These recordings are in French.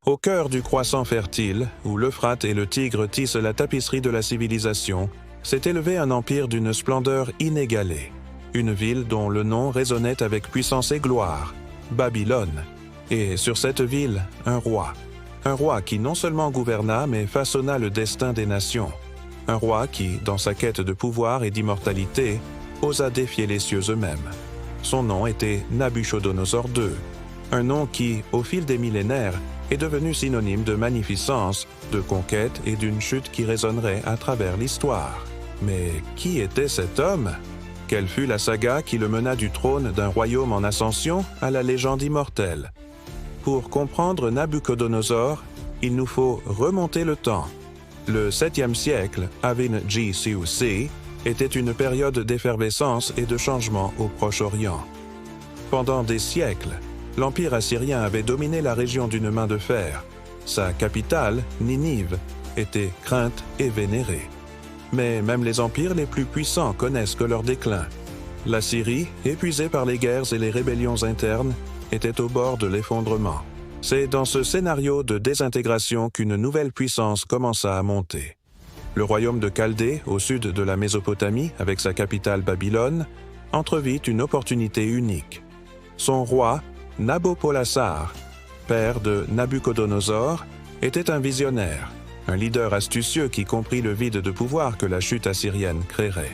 Au cœur du croissant fertile, où l'Euphrate et le Tigre tissent la tapisserie de la civilisation, s'est élevé un empire d'une splendeur inégalée. Une ville dont le nom résonnait avec puissance et gloire, Babylone. Et sur cette ville, un roi. Un roi qui non seulement gouverna, mais façonna le destin des nations. Un roi qui, dans sa quête de pouvoir et d'immortalité, osa défier les cieux eux-mêmes. Son nom était Nabuchodonosor II, un nom qui, au fil des millénaires, est devenu synonyme de magnificence, de conquête et d'une chute qui résonnerait à travers l'histoire. Mais qui était cet homme? Quelle fut la saga qui le mena du trône d'un royaume en ascension à la légende immortelle? Pour comprendre Nabuchodonosor, il nous faut remonter le temps. Le 7e siècle, Avin G.C.U.C., était une période d'effervescence et de changement au Proche-Orient. Pendant des siècles, l'Empire assyrien avait dominé la région d'une main de fer. Sa capitale, Ninive, était crainte et vénérée. Mais même les empires les plus puissants connaissent que leur déclin. La Syrie, épuisée par les guerres et les rébellions internes, était au bord de l'effondrement. C'est dans ce scénario de désintégration qu'une nouvelle puissance commença à monter. Le royaume de Chaldée, au sud de la Mésopotamie, avec sa capitale Babylone, entrevit une opportunité unique. Son roi, Nabopolassar, père de Nabuchodonosor, était un visionnaire, un leader astucieux qui comprit le vide de pouvoir que la chute assyrienne créerait.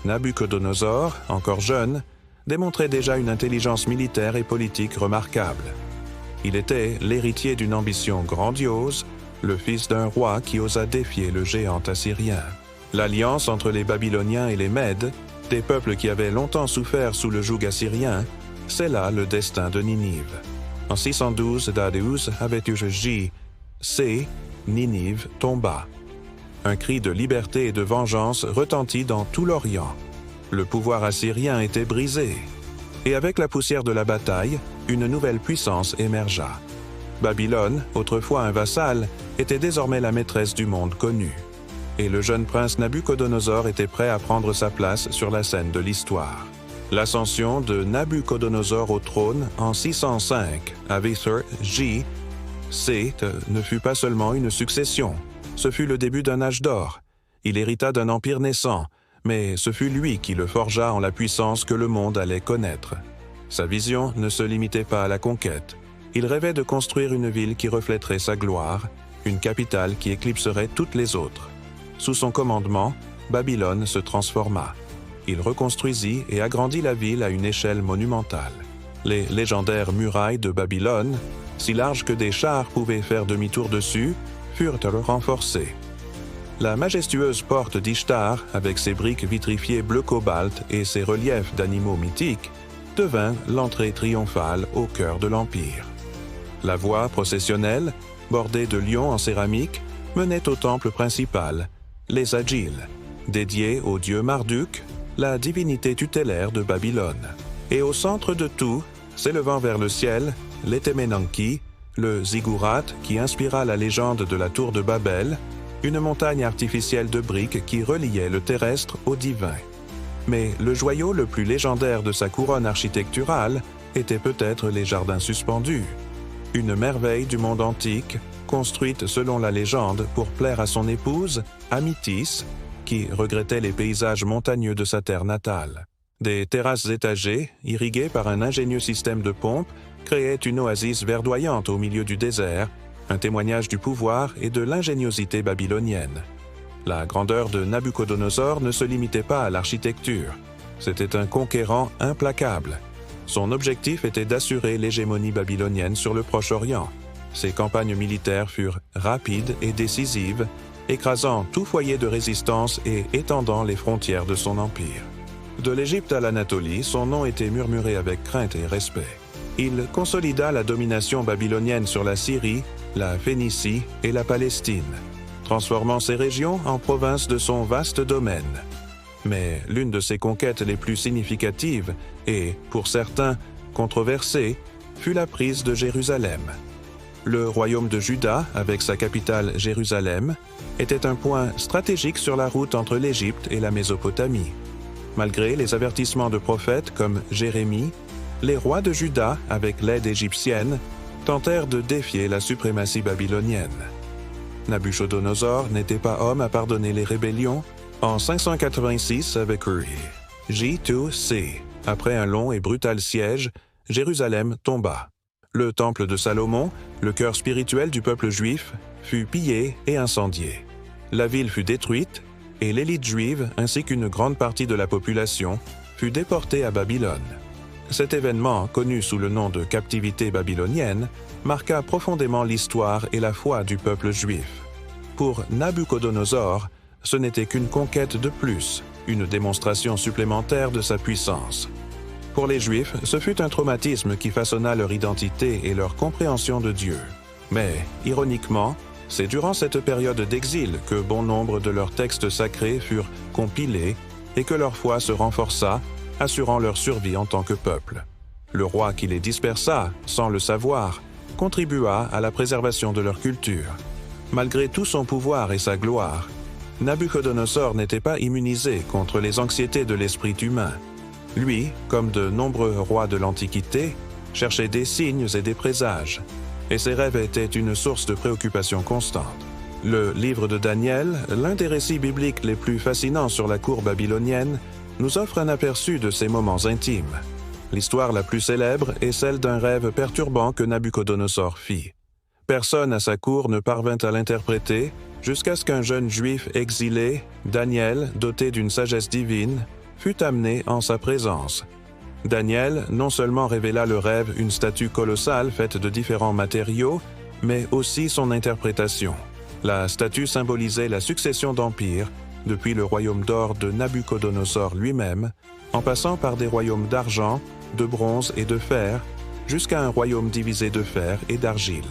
Nabuchodonosor, encore jeune, démontrait déjà une intelligence militaire et politique remarquable. Il était l'héritier d'une ambition grandiose, le fils d'un roi qui osa défier le géant assyrien. L'alliance entre les Babyloniens et les Mèdes, des peuples qui avaient longtemps souffert sous le joug assyrien, scella le destin de Ninive. En 612, Dadeus avait eu Ninive tomba. Un cri de liberté et de vengeance retentit dans tout l'Orient. Le pouvoir assyrien était brisé. Et avec la poussière de la bataille, une nouvelle puissance émergea. Babylone, autrefois un vassal, était désormais la maîtresse du monde connu. Et le jeune prince Nabuchodonosor était prêt à prendre sa place sur la scène de l'histoire. L'ascension de Nabuchodonosor au trône en 605, Avithar J.C. ne fut pas seulement une succession, ce fut le début d'un âge d'or. Il hérita d'un empire naissant, mais ce fut lui qui le forgea en la puissance que le monde allait connaître. Sa vision ne se limitait pas à la conquête. Il rêvait de construire une ville qui reflèterait sa gloire, une capitale qui éclipserait toutes les autres. Sous son commandement, Babylone se transforma. Il reconstruisit et agrandit la ville à une échelle monumentale. Les légendaires murailles de Babylone, si larges que des chars pouvaient faire demi-tour dessus, furent renforcées. La majestueuse porte d'Ishtar, avec ses briques vitrifiées bleu cobalt et ses reliefs d'animaux mythiques, devint l'entrée triomphale au cœur de l'Empire. La voie processionnelle, bordée de lions en céramique, menait au temple principal, les Agiles, dédié au dieu Marduk, la divinité tutélaire de Babylone. Et au centre de tout, s'élevant vers le ciel, l'Etemenanki, le ziggurat qui inspira la légende de la tour de Babel, une montagne artificielle de briques qui reliait le terrestre au divin. Mais le joyau le plus légendaire de sa couronne architecturale était peut-être les jardins suspendus, une merveille du monde antique, construite selon la légende pour plaire à son épouse, Amytis, qui regrettait les paysages montagneux de sa terre natale. Des terrasses étagées, irriguées par un ingénieux système de pompes, créaient une oasis verdoyante au milieu du désert, un témoignage du pouvoir et de l'ingéniosité babylonienne. La grandeur de Nabuchodonosor ne se limitait pas à l'architecture. C'était un conquérant implacable. Son objectif était d'assurer l'hégémonie babylonienne sur le Proche-Orient. Ses campagnes militaires furent rapides et décisives, écrasant tout foyer de résistance et étendant les frontières de son empire. De l'Égypte à l'Anatolie, son nom était murmuré avec crainte et respect. Il consolida la domination babylonienne sur la Syrie, la Phénicie et la Palestine, transformant ces régions en provinces de son vaste domaine. Mais l'une de ses conquêtes les plus significatives et, pour certains, controversée, fut la prise de Jérusalem. Le royaume de Juda, avec sa capitale Jérusalem, était un point stratégique sur la route entre l'Égypte et la Mésopotamie. Malgré les avertissements de prophètes comme Jérémie, les rois de Juda, avec l'aide égyptienne, tentèrent de défier la suprématie babylonienne. Nabuchodonosor n'était pas homme à pardonner les rébellions. En 586 avec J2C, après un long et brutal siège, Jérusalem tomba. Le temple de Salomon, le cœur spirituel du peuple juif, fut pillé et incendié. La ville fut détruite et l'élite juive ainsi qu'une grande partie de la population fut déportée à Babylone. Cet événement, connu sous le nom de captivité babylonienne, marqua profondément l'histoire et la foi du peuple juif. Pour Nabuchodonosor, ce n'était qu'une conquête de plus, une démonstration supplémentaire de sa puissance. Pour les Juifs, ce fut un traumatisme qui façonna leur identité et leur compréhension de Dieu. Mais, ironiquement, c'est durant cette période d'exil que bon nombre de leurs textes sacrés furent compilés et que leur foi se renforça, assurant leur survie en tant que peuple. Le roi qui les dispersa, sans le savoir, contribua à la préservation de leur culture. Malgré tout son pouvoir et sa gloire, Nabuchodonosor n'était pas immunisé contre les anxiétés de l'esprit humain. Lui, comme de nombreux rois de l'Antiquité, cherchait des signes et des présages, et ses rêves étaient une source de préoccupation constante. Le livre de Daniel, l'un des récits bibliques les plus fascinants sur la cour babylonienne, nous offre un aperçu de ces moments intimes. L'histoire la plus célèbre est celle d'un rêve perturbant que Nabuchodonosor fit. Personne à sa cour ne parvint à l'interpréter jusqu'à ce qu'un jeune juif exilé, Daniel, doté d'une sagesse divine, fut amené en sa présence. Daniel non seulement révéla le rêve une statue colossale faite de différents matériaux, mais aussi son interprétation. La statue symbolisait la succession d'empires, depuis le royaume d'or de Nabuchodonosor lui-même, en passant par des royaumes d'argent, de bronze et de fer, jusqu'à un royaume divisé de fer et d'argile.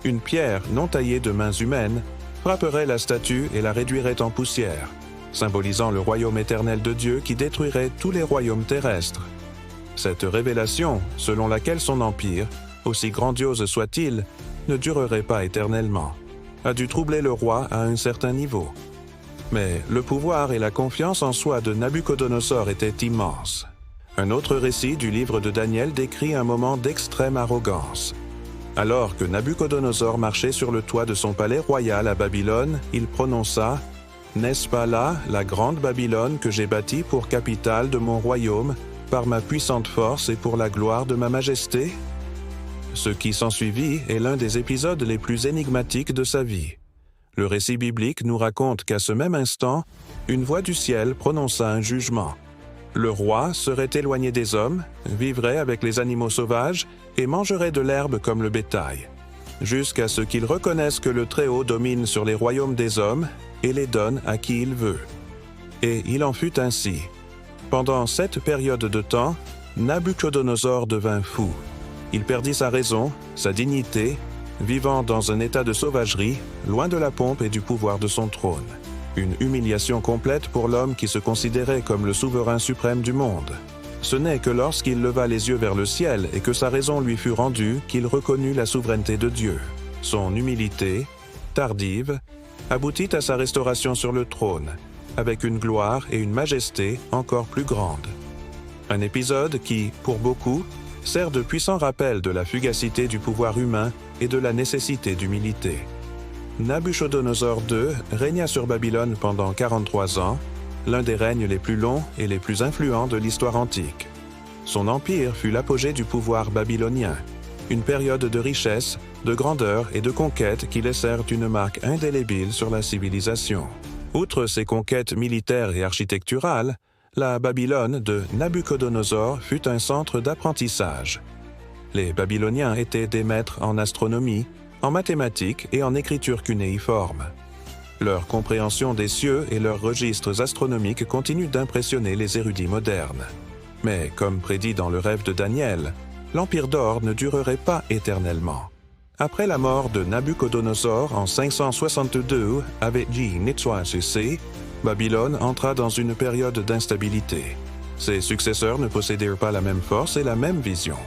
Une pierre non taillée de mains humaines frapperait la statue et la réduirait en poussière, symbolisant le royaume éternel de Dieu qui détruirait tous les royaumes terrestres. Cette révélation, selon laquelle son empire, aussi grandiose soit-il, ne durerait pas éternellement, a dû troubler le roi à un certain niveau. Mais le pouvoir et la confiance en soi de Nabuchodonosor étaient immenses. Un autre récit du livre de Daniel décrit un moment d'extrême arrogance. Alors que Nabuchodonosor marchait sur le toit de son palais royal à Babylone, il prononça « N'est-ce pas là la grande Babylone que j'ai bâtie pour capitale de mon royaume, par ma puissante force et pour la gloire de ma majesté ?» Ce qui s'ensuivit est l'un des épisodes les plus énigmatiques de sa vie. Le récit biblique nous raconte qu'à ce même instant, une voix du ciel prononça un jugement. Le roi serait éloigné des hommes, vivrait avec les animaux sauvages et mangerait de l'herbe comme le bétail, jusqu'à ce qu'il reconnaisse que le Très-Haut domine sur les royaumes des hommes et les donne à qui il veut. Et il en fut ainsi. Pendant cette période de temps, Nabuchodonosor devint fou. Il perdit sa raison, sa dignité, vivant dans un état de sauvagerie, loin de la pompe et du pouvoir de son trône. Une humiliation complète pour l'homme qui se considérait comme le souverain suprême du monde. Ce n'est que lorsqu'il leva les yeux vers le ciel et que sa raison lui fut rendue qu'il reconnut la souveraineté de Dieu. Son humilité, tardive, aboutit à sa restauration sur le trône, avec une gloire et une majesté encore plus grandes. Un épisode qui, pour beaucoup, sert de puissant rappel de la fugacité du pouvoir humain et de la nécessité d'humilité. Nabuchodonosor II régna sur Babylone pendant 43 ans, l'un des règnes les plus longs et les plus influents de l'histoire antique. Son empire fut l'apogée du pouvoir babylonien, une période de richesse, de grandeur et de conquête qui laissèrent une marque indélébile sur la civilisation. Outre ses conquêtes militaires et architecturales, la Babylone de Nabuchodonosor fut un centre d'apprentissage. Les Babyloniens étaient des maîtres en astronomie, en mathématiques et en écriture cunéiforme. Leur compréhension des cieux et leurs registres astronomiques continuent d'impressionner les érudits modernes. Mais, comme prédit dans le rêve de Daniel, l'Empire d'or ne durerait pas éternellement. Après la mort de Nabuchodonosor en 562 avec J2C, Babylone entra dans une période d'instabilité. Ses successeurs ne possédèrent pas la même force et la même vision.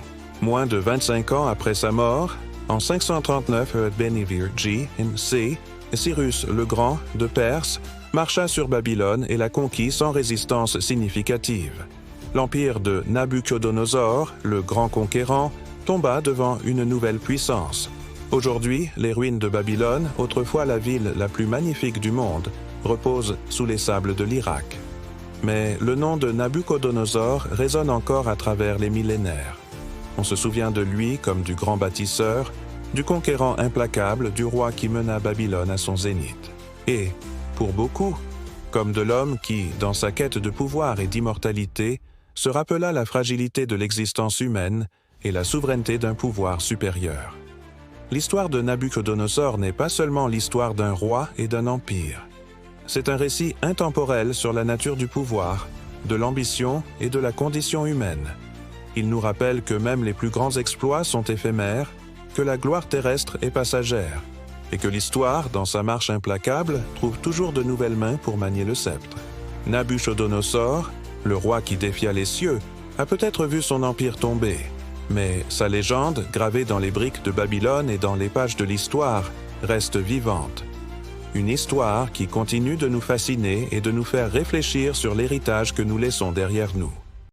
Moins de 25 ans après sa mort, en 539 Benivir-G-C, Cyrus le Grand de Perse marcha sur Babylone et la conquit sans résistance significative. L'empire de Nabuchodonosor, le Grand Conquérant, tomba devant une nouvelle puissance. Aujourd'hui, les ruines de Babylone, autrefois la ville la plus magnifique du monde, reposent sous les sables de l'Irak. Mais le nom de Nabuchodonosor résonne encore à travers les millénaires. On se souvient de lui comme du grand bâtisseur, du conquérant implacable, du roi qui mena Babylone à son zénith. Et, pour beaucoup, comme de l'homme qui, dans sa quête de pouvoir et d'immortalité, se rappela la fragilité de l'existence humaine et la souveraineté d'un pouvoir supérieur. L'histoire de Nabuchodonosor n'est pas seulement l'histoire d'un roi et d'un empire. C'est un récit intemporel sur la nature du pouvoir, de l'ambition et de la condition humaine. Il nous rappelle que même les plus grands exploits sont éphémères, que la gloire terrestre est passagère, et que l'histoire, dans sa marche implacable, trouve toujours de nouvelles mains pour manier le sceptre. Nabuchodonosor, le roi qui défia les cieux, a peut-être vu son empire tomber, mais sa légende, gravée dans les briques de Babylone et dans les pages de l'histoire, reste vivante. Une histoire qui continue de nous fasciner et de nous faire réfléchir sur l'héritage que nous laissons derrière nous.